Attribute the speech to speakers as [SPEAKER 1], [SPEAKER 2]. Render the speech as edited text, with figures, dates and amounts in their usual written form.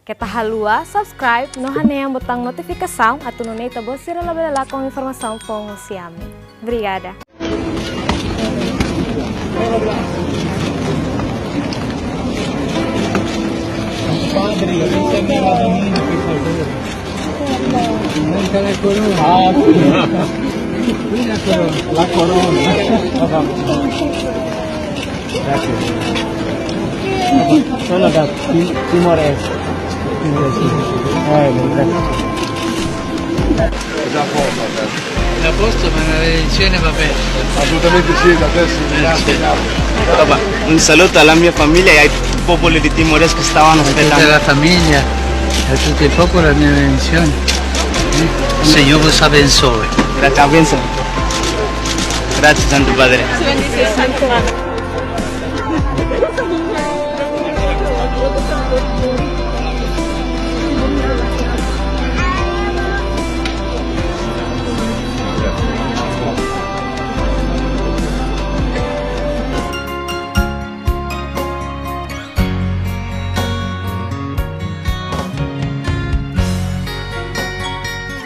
[SPEAKER 1] Kita halua, subscribe, no haneang botang notificação, atununay tabo sira labela com informação com o Siami. Obrigada.
[SPEAKER 2] Padre, avete la domina per favore. Manca la corona. Qui la corona. La corona. Grazie. Solo da Timor-Est. Grazie.
[SPEAKER 3] Già a posto,
[SPEAKER 2] A posto, ma la lezione va bene.
[SPEAKER 3] assolutamente sì, adesso grazie.
[SPEAKER 4] Papà, un saluto alla mia famiglia e ai popoli di Timor-Est che stavano
[SPEAKER 2] A tutta
[SPEAKER 4] aspettando.
[SPEAKER 2] la famiglia, a tutto il popolo, la mia benedizione. Signore vos abençoe.
[SPEAKER 4] Grazie, Santo Padre.
[SPEAKER 1] Bendice, Santo.